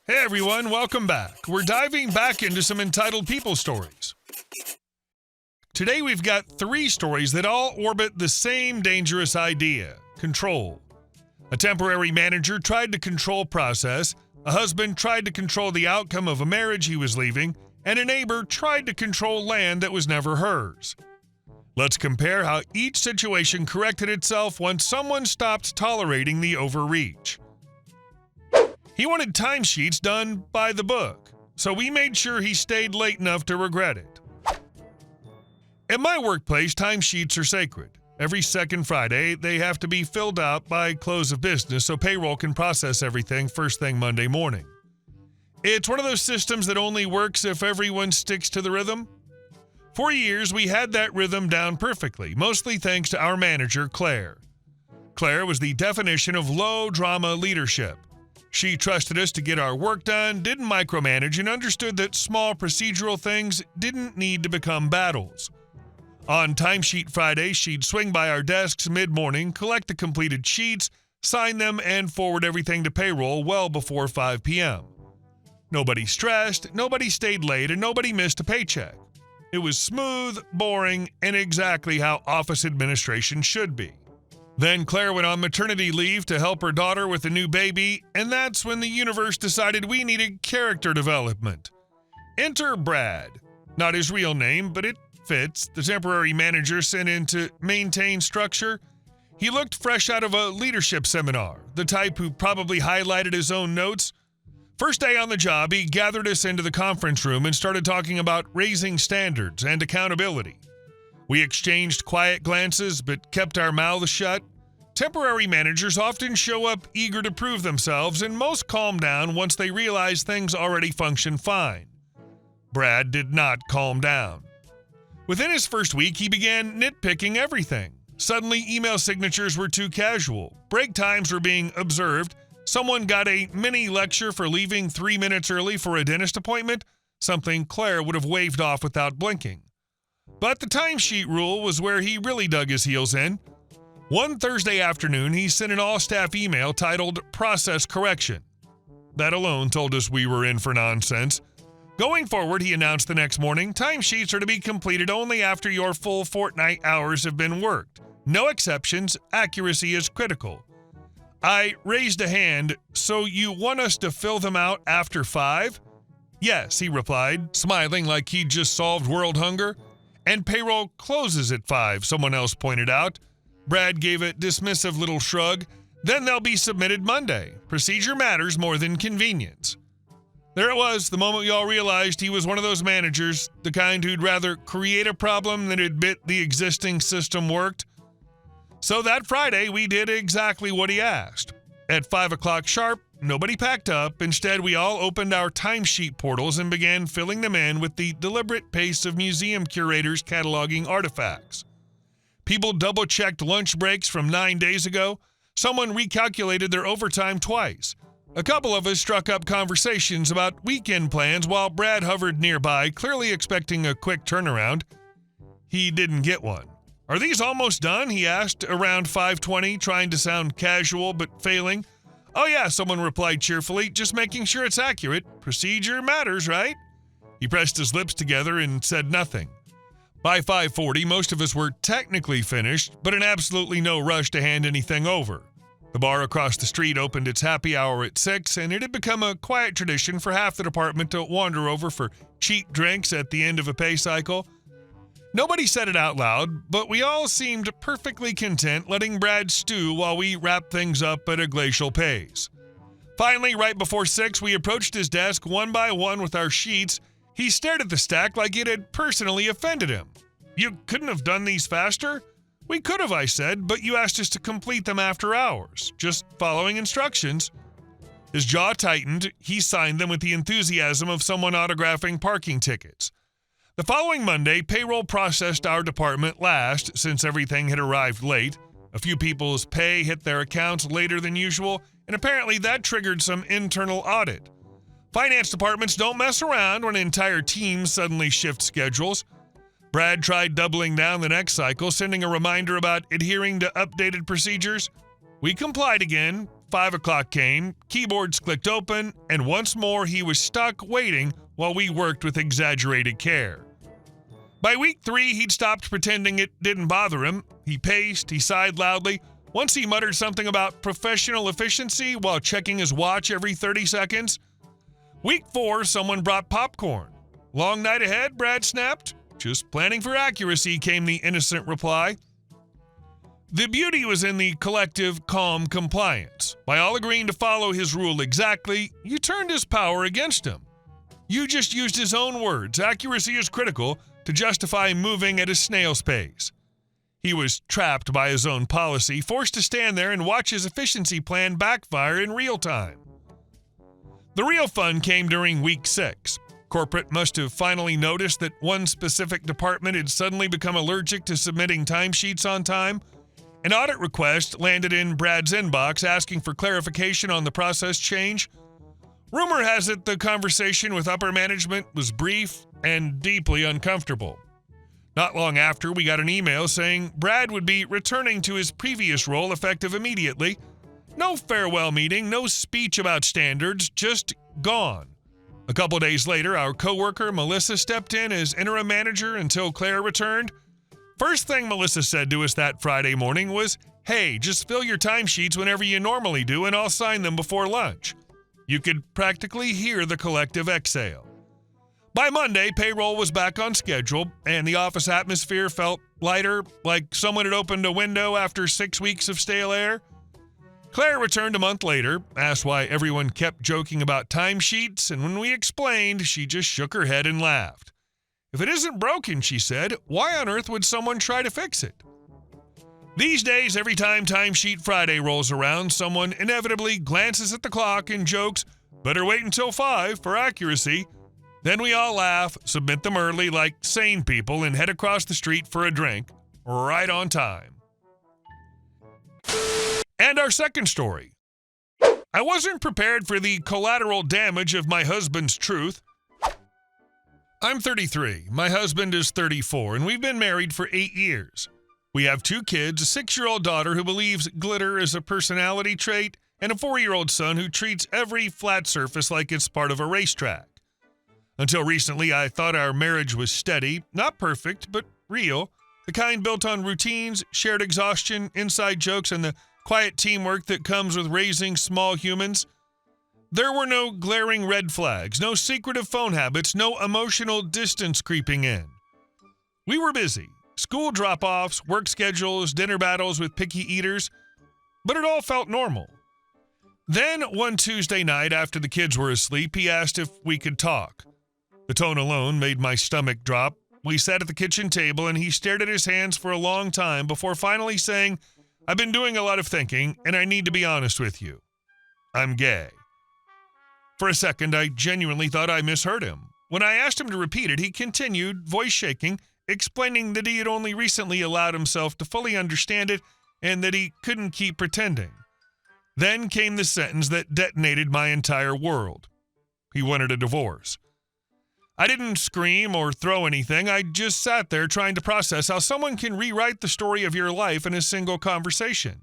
Hey everyone, welcome back. We're diving back into some entitled people stories. Today we've got 3 stories that all orbit the same dangerous idea: control. A temporary manager tried to control process, a husband tried to control the outcome of a marriage he was leaving, and a neighbor tried to control land that was never hers. Let's compare how each situation corrected itself once someone stopped tolerating the overreach. He wanted timesheets done by the book, so we made sure he stayed late enough to regret it. At my workplace, timesheets are sacred. Every second Friday, they have to be filled out by close of business so payroll can process everything first thing Monday morning. It's one of those systems that only works if everyone sticks to the rhythm. For years, we had that rhythm down perfectly, mostly thanks to our manager, Claire. Claire was the definition of low-drama leadership. She trusted us to get our work done, didn't micromanage, and understood that small procedural things didn't need to become battles. On Timesheet Friday, she'd swing by our desks mid-morning, collect the completed sheets, sign them, and forward everything to payroll well before 5 p.m. Nobody stressed, nobody stayed late, and nobody missed a paycheck. It was smooth, boring, and exactly how office administration should be. Then Claire went on maternity leave to help her daughter with a new baby, and that's when the universe decided we needed character development. Enter Brad. Not his real name, but it fits. The temporary manager sent in to maintain structure. He looked fresh out of a leadership seminar, the type who probably highlighted his own notes. First day on the job, he gathered us into the conference room and started talking about raising standards and accountability. We exchanged quiet glances, but kept our mouths shut. Temporary managers often show up eager to prove themselves, and most calm down once they realize things already function fine. Brad did not calm down. Within his first week, he began nitpicking everything. Suddenly, email signatures were too casual. Break times were being observed. Someone got a mini lecture for leaving 3 minutes early for a dentist appointment, something Claire would have waved off without blinking. But the timesheet rule was where he really dug his heels in. One Thursday afternoon, he sent an all-staff email titled Process Correction. That alone told us we were in for nonsense. Going forward, he announced the next morning, timesheets are to be completed only after your full fortnight hours have been worked. No exceptions, accuracy is critical. I raised a hand, so you want us to fill them out after 5? Yes, he replied, smiling like he'd just solved world hunger. And payroll closes at 5, someone else pointed out. Brad gave a dismissive little shrug. Then they'll be submitted Monday. Procedure matters more than convenience. There it was, the moment we all realized he was one of those managers, the kind who'd rather create a problem than admit the existing system worked. So that Friday, we did exactly what he asked. At 5 o'clock sharp, nobody packed up. Instead, we all opened our timesheet portals and began filling them in with the deliberate pace of museum curators cataloging artifacts. People double-checked lunch breaks from 9 days ago. Someone recalculated their overtime twice. A couple of us struck up conversations about weekend plans while Brad hovered nearby, clearly expecting a quick turnaround. He didn't get one. Are these almost done? He asked around 5:20, trying to sound casual but failing. Oh yeah, someone replied cheerfully, just making sure it's accurate. Procedure matters, right? He pressed his lips together and said nothing. By 5:40, most of us were technically finished, but in absolutely no rush to hand anything over. The bar across the street opened its happy hour at 6, and it had become a quiet tradition for half the department to wander over for cheap drinks at the end of a pay cycle. Nobody said it out loud, but we all seemed perfectly content letting Brad stew while we wrapped things up at a glacial pace. Finally, right before 6, we approached his desk one by one with our sheets. He stared at the stack like it had personally offended him. You couldn't have done these faster? We could have, I said, but you asked us to complete them after hours, just following instructions. His jaw tightened. He signed them with the enthusiasm of someone autographing parking tickets. The following Monday, payroll processed our department last since everything had arrived late. A few people's pay hit their accounts later than usual, and apparently that triggered some internal audit. Finance departments don't mess around when entire teams suddenly shift schedules. Brad tried doubling down the next cycle, sending a reminder about adhering to updated procedures. We complied again, 5 o'clock came, keyboards clicked open, and once more he was stuck waiting while we worked with exaggerated care. By week 3, he'd stopped pretending it didn't bother him. He paced, he sighed loudly. Once he muttered something about professional efficiency while checking his watch every 30 seconds. Week 4, someone brought popcorn. Long night ahead, Brad snapped. Just planning for accuracy, came the innocent reply. The beauty was in the collective, calm compliance. By all agreeing to follow his rule exactly, you turned his power against him. You just used his own words, accuracy is critical, to justify moving at a snail's pace. He was trapped by his own policy, forced to stand there and watch his efficiency plan backfire in real time. The real fun came during week 6. Corporate must have finally noticed that one specific department had suddenly become allergic to submitting timesheets on time. An audit request landed in Brad's inbox asking for clarification on the process change. Rumor has it the conversation with upper management was brief and deeply uncomfortable. Not long after, we got an email saying Brad would be returning to his previous role effective immediately. No farewell meeting, no speech about standards, just gone. A couple days later, our coworker Melissa stepped in as interim manager until Claire returned. First thing Melissa said to us that Friday morning was, "Hey, just fill your timesheets whenever you normally do and I'll sign them before lunch." You could practically hear the collective exhale. By Monday, payroll was back on schedule, and the office atmosphere felt lighter, like someone had opened a window after 6 weeks of stale air. Claire returned a month later, asked why everyone kept joking about timesheets, and when we explained, she just shook her head and laughed. If it isn't broken, she said, why on earth would someone try to fix it? These days, every time Timesheet Friday rolls around, someone inevitably glances at the clock and jokes, "Better wait until 5 for accuracy." Then we all laugh, submit them early like sane people, and head across the street for a drink, right on time. And our second story. I wasn't prepared for the collateral damage of my husband's truth. I'm 33, my husband is 34, and we've been married for 8 years. We have 2 kids, a 6-year-old daughter who believes glitter is a personality trait, and a 4-year-old son who treats every flat surface like it's part of a racetrack. Until recently, I thought our marriage was steady, not perfect, but real, the kind built on routines, shared exhaustion, inside jokes, and the quiet teamwork that comes with raising small humans. There were no glaring red flags, no secretive phone habits, no emotional distance creeping in. We were busy. School drop-offs, work schedules, dinner battles with picky eaters, but it all felt normal. Then, one Tuesday night after the kids were asleep, he asked if we could talk. The tone alone made my stomach drop. We sat at the kitchen table and he stared at his hands for a long time before finally saying, "I've been doing a lot of thinking and I need to be honest with you. I'm gay." For a second, I genuinely thought I misheard him. When I asked him to repeat it, he continued, voice shaking, explaining that he had only recently allowed himself to fully understand it and that he couldn't keep pretending. Then came the sentence that detonated my entire world. He wanted a divorce. I didn't scream or throw anything. I just sat there trying to process how someone can rewrite the story of your life in a single conversation.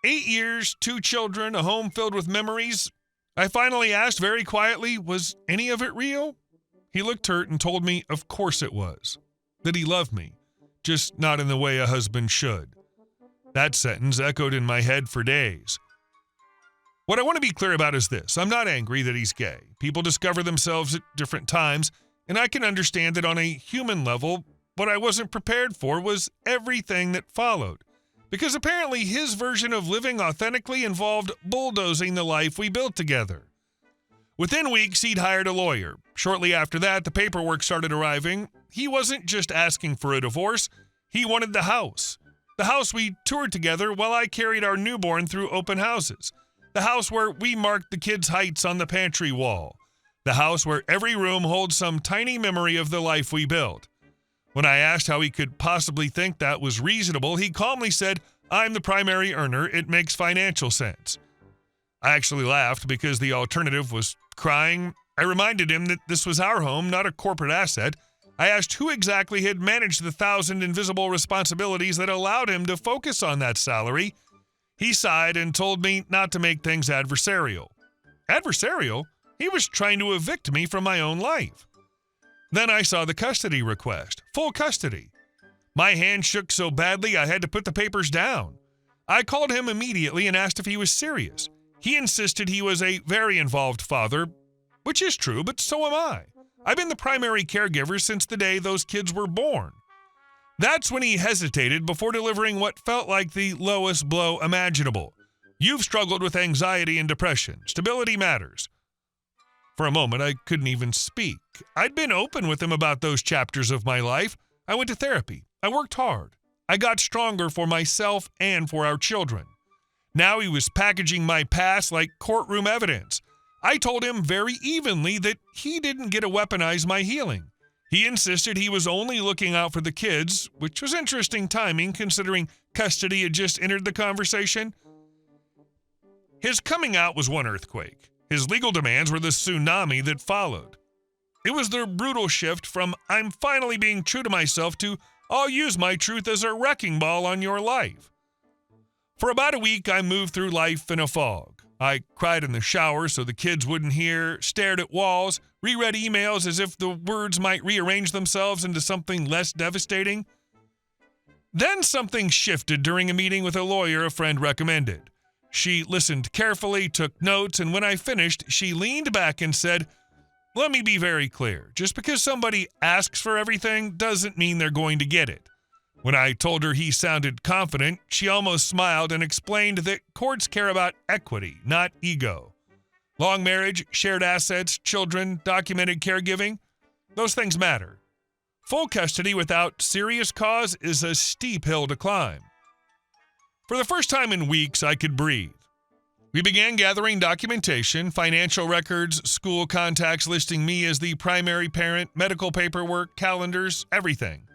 8 years, 2 children, a home filled with memories. I finally asked very quietly, was any of it real? He looked hurt and told me, of course it was. That he loved me, just not in the way a husband should. That sentence echoed in my head for days. What I want to be clear about is this. I'm not angry that he's gay. People discover themselves at different times, and I can understand that on a human level, what I wasn't prepared for was everything that followed. Because apparently his version of living authentically involved bulldozing the life we built together. Within weeks, he'd hired a lawyer. Shortly after that, the paperwork started arriving. He wasn't just asking for a divorce. He wanted the house. The house we toured together while I carried our newborn through open houses. The house where we marked the kids' heights on the pantry wall. The house where every room holds some tiny memory of the life we built. When I asked how he could possibly think that was reasonable, he calmly said, "I'm the primary earner. It makes financial sense." I actually laughed because the alternative was crying. I reminded him that this was our home, not a corporate asset. I asked who exactly had managed the 1,000 invisible responsibilities that allowed him to focus on that salary. He sighed and told me not to make things adversarial. Adversarial? He was trying to evict me from my own life. Then I saw the custody request, full custody. My hand shook so badly I had to put the papers down. I called him immediately and asked if he was serious. He insisted he was a very involved father, which is true, but so am I. I've been the primary caregiver since the day those kids were born. That's when he hesitated before delivering what felt like the lowest blow imaginable. You've struggled with anxiety and depression. Stability matters. For a moment, I couldn't even speak. I'd been open with him about those chapters of my life. I went to therapy. I worked hard. I got stronger for myself and for our children. Now he was packaging my past like courtroom evidence. I told him very evenly that he didn't get to weaponize my healing. He insisted he was only looking out for the kids, which was interesting timing considering custody had just entered the conversation. His coming out was one earthquake. His legal demands were the tsunami that followed. It was the brutal shift from "I'm finally being true to myself" to "I'll use my truth as a wrecking ball on your life." For about a week, I moved through life in a fog. I cried in the shower so the kids wouldn't hear, stared at walls, reread emails as if the words might rearrange themselves into something less devastating. Then something shifted during a meeting with a lawyer a friend recommended. She listened carefully, took notes, and when I finished, she leaned back and said, "Let me be very clear. Just because somebody asks for everything doesn't mean they're going to get it." When I told her he sounded confident, she almost smiled and explained that courts care about equity, not ego. Long marriage, shared assets, children, documented caregiving, those things matter. Full custody without serious cause is a steep hill to climb. For the first time in weeks, I could breathe. We began gathering documentation, financial records, school contacts listing me as the primary parent, medical paperwork, calendars, everything.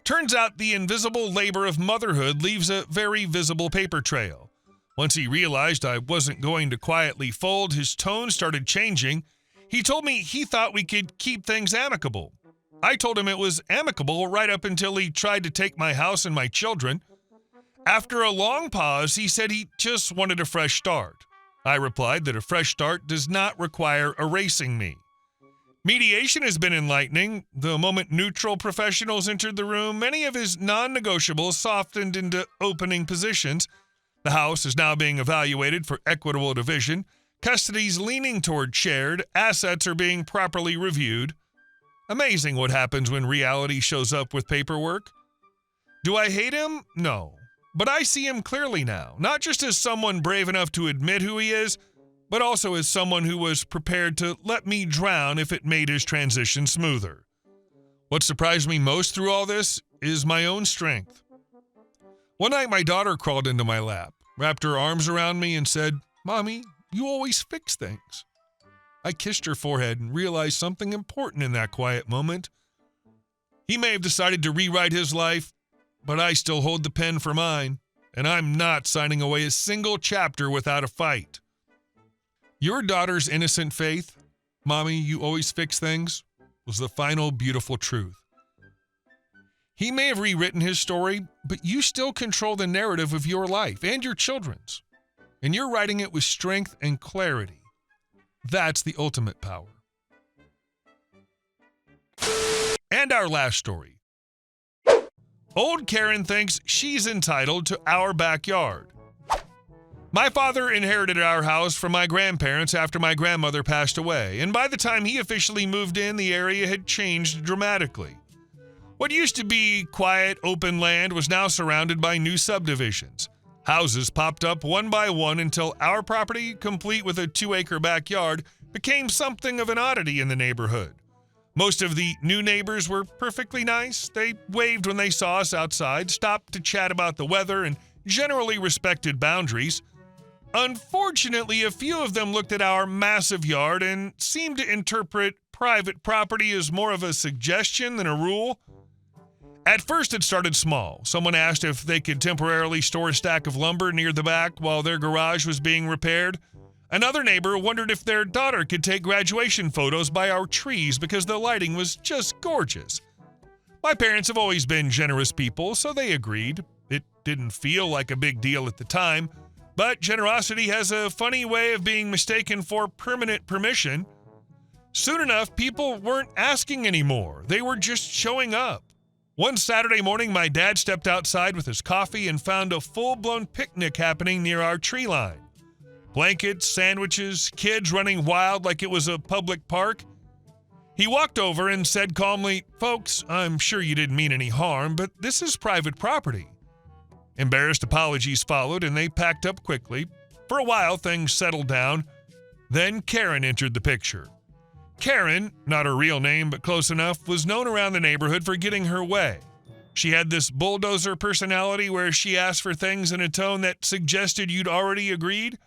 Turns out the invisible labor of motherhood leaves a very visible paper trail. Once he realized I wasn't going to quietly fold, his tone started changing. He told me he thought we could keep things amicable. I told him it was amicable right up until he tried to take my house and my children. After a long pause, he said he just wanted a fresh start. I replied that a fresh start does not require erasing me. Mediation has been enlightening. The moment neutral professionals entered the room, many of his non-negotiables softened into opening positions. The house is now being evaluated for equitable division. Custody's leaning toward shared. Assets are being properly reviewed. Amazing what happens when reality shows up with paperwork. Do I hate him? No. But I see him clearly now, not just as someone brave enough to admit who he is, but also as someone who was prepared to let me drown if it made his transition smoother. What surprised me most through all this is my own strength. One night, my daughter crawled into my lap, wrapped her arms around me, and said, "Mommy, you always fix things." I kissed her forehead and realized something important in that quiet moment. He may have decided to rewrite his life, but I still hold the pen for mine, and I'm not signing away a single chapter without a fight. Your daughter's innocent faith, "Mommy, you always fix things," was the final beautiful truth. He may have rewritten his story, but you still control the narrative of your life and your children's, and you're writing it with strength and clarity. That's the ultimate power. And our last story. Old Karen thinks she's entitled to our backyard. My father inherited our house from my grandparents after my grandmother passed away, and by the time he officially moved in, the area had changed dramatically. What used to be quiet, open land was now surrounded by new subdivisions. Houses popped up one by one until our property, complete with a 2-acre backyard, became something of an oddity in the neighborhood. Most of the new neighbors were perfectly nice. They waved when they saw us outside, stopped to chat about the weather, and generally respected boundaries. Unfortunately, a few of them looked at our massive yard and seemed to interpret private property as more of a suggestion than a rule. At first, it started small. Someone asked if they could temporarily store a stack of lumber near the back while their garage was being repaired. Another neighbor wondered if their daughter could take graduation photos by our trees because the lighting was just gorgeous. My parents have always been generous people, so they agreed. It didn't feel like a big deal at the time, But generosity has a funny way of being mistaken for permanent permission. Soon enough, people weren't asking anymore. They were just showing up. One Saturday morning, my dad stepped outside with his coffee and found a full-blown picnic happening near our tree line. Blankets, sandwiches, kids running wild like it was a public park. He walked over and said calmly, "Folks, I'm sure you didn't mean any harm, but this is private property." Embarrassed apologies followed, and they packed up quickly. For a while, things settled down. Then Karen entered the picture. Karen, not her real name but close enough, was known around the neighborhood for getting her way. She had this bulldozer personality where she asked for things in a tone that suggested you'd already agreed.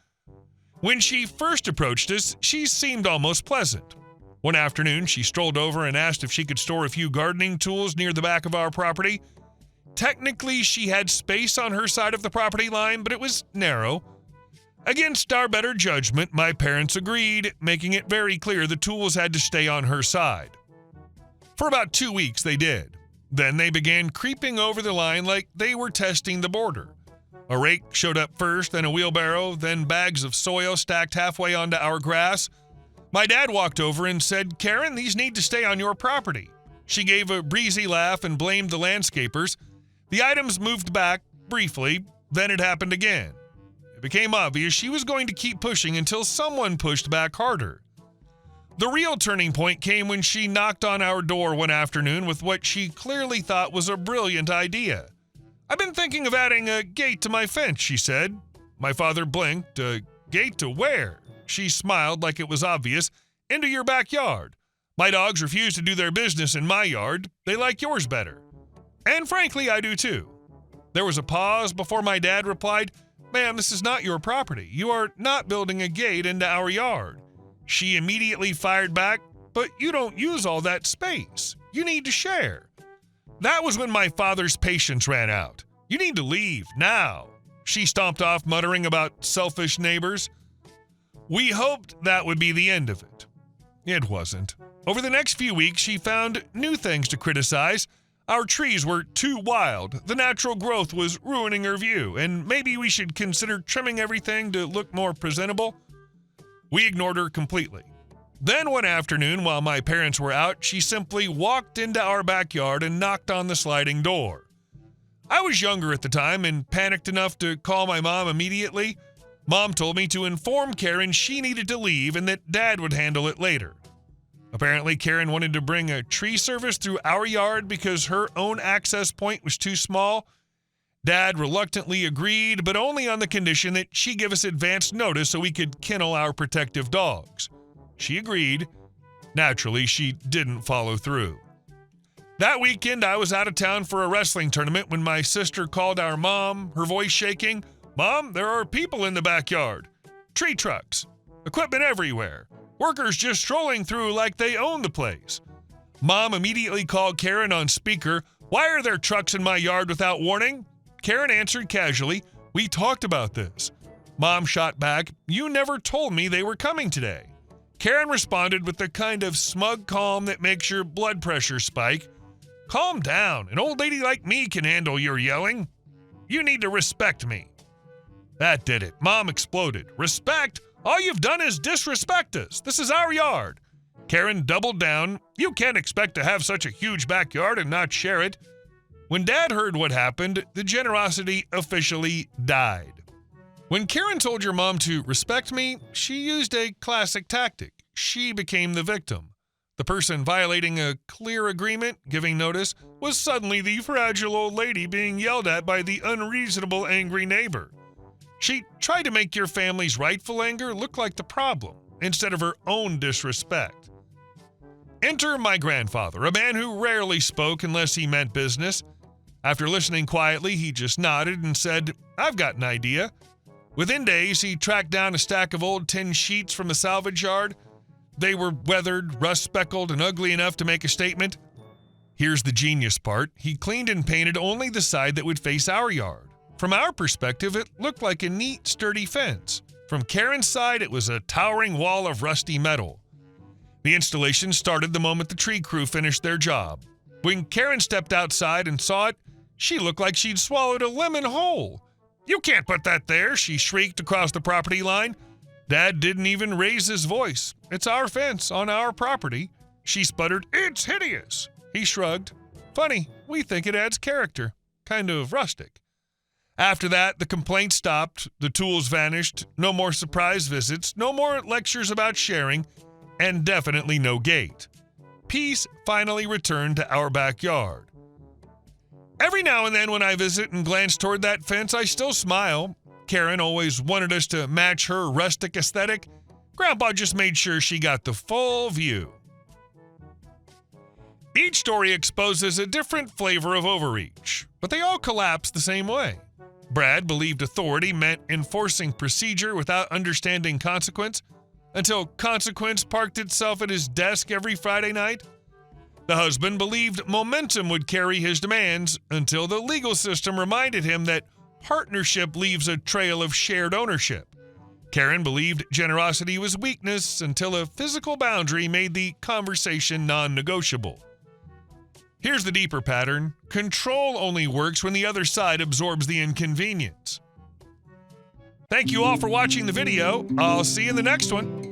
When she first approached us, she seemed almost pleasant. One afternoon, she strolled over and asked if she could store a few gardening tools near the back of our property. Technically, she had space on her side of the property line, but it was narrow. Against our better judgment, my parents agreed, making it very clear the tools had to stay on her side. For about 2 weeks, they did. Then they began creeping over the line like they were testing the border. A rake showed up first, then a wheelbarrow, then bags of soil stacked halfway onto our grass. My dad walked over and said, "Karen, these need to stay on your property." She gave a breezy laugh and blamed the landscapers. The items moved back briefly, then it happened again. It became obvious she was going to keep pushing until someone pushed back harder. The real turning point came when she knocked on our door one afternoon with what she clearly thought was a brilliant idea. "I've been thinking of adding a gate to my fence," she said. My father blinked. "A gate to where?" She smiled like it was obvious. "Into your backyard. My dogs refuse to do their business in my yard. They like yours better. And frankly, I do too." There was a pause before my dad replied, "Ma'am, this is not your property. You are not building a gate into our yard." She immediately fired back, "But you don't use all that space. You need to share." That was when my father's patience ran out. "You need to leave now." She stomped off, muttering about selfish neighbors. We hoped that would be the end of it. It wasn't. Over the next few weeks, she found new things to criticize. Our trees were too wild, the natural growth was ruining her view, and maybe we should consider trimming everything to look more presentable. We ignored her completely. Then one afternoon, while my parents were out, she simply walked into our backyard and knocked on the sliding door. I was younger at the time and panicked enough to call my mom immediately. Mom told me to inform Karen she needed to leave and that Dad would handle it later. Apparently, Karen wanted to bring a tree service through our yard because her own access point was too small. Dad reluctantly agreed, but only on the condition that she give us advance notice so we could kennel our protective dogs. She agreed. Naturally, she didn't follow through. That weekend, I was out of town for a wrestling tournament when my sister called our mom, her voice shaking. "Mom, there are people in the backyard. Tree trucks. Equipment everywhere. Workers just strolling through like they own the place." Mom immediately called Karen on speaker. "Why are there trucks in my yard without warning?" Karen answered casually, "We talked about this." Mom shot back, "You never told me they were coming today." Karen responded with the kind of smug calm that makes your blood pressure spike. "Calm down. An old lady like me can handle your yelling. You need to respect me." That did it. Mom exploded. "Respect? All you've done is disrespect us. This is our yard." Karen doubled down. "You can't expect to have such a huge backyard and not share it." When Dad heard what happened, the generosity officially died. When Karen told your mom to respect me, she used a classic tactic. She became the victim. The person violating a clear agreement, giving notice, was suddenly the fragile old lady being yelled at by the unreasonable, angry neighbor. She tried to make your family's rightful anger look like the problem, instead of her own disrespect. Enter my grandfather, a man who rarely spoke unless he meant business. After listening quietly, he just nodded and said, "I've got an idea." Within days, he tracked down a stack of old tin sheets from the salvage yard. They were weathered, rust-speckled, and ugly enough to make a statement. Here's the genius part. He cleaned and painted only the side that would face our yard. From our perspective, it looked like a neat, sturdy fence. From Karen's side, it was a towering wall of rusty metal. The installation started the moment the tree crew finished their job. When Karen stepped outside and saw it, she looked like she'd swallowed a lemon whole. "You can't put that there," she shrieked across the property line. Dad didn't even raise his voice. "It's our fence on our property." She sputtered, "It's hideous." He shrugged. "Funny, we think it adds character. Kind of rustic." After that, the complaints stopped, the tools vanished, no more surprise visits, no more lectures about sharing, and definitely no gate. Peace finally returned to our backyard. Every now and then when I visit and glance toward that fence, I still smile. Karen always wanted us to match her rustic aesthetic. Grandpa just made sure she got the full view. Each story exposes a different flavor of overreach, but they all collapse the same way. Brad believed authority meant enforcing procedure without understanding consequence, until consequence parked itself at his desk every Friday night. The husband believed momentum would carry his demands, until the legal system reminded him that partnership leaves a trail of shared ownership. Karen believed generosity was weakness, until a physical boundary made the conversation non-negotiable. Here's the deeper pattern. Control only works when the other side absorbs the inconvenience. Thank you all for watching the video. I'll see you in the next one.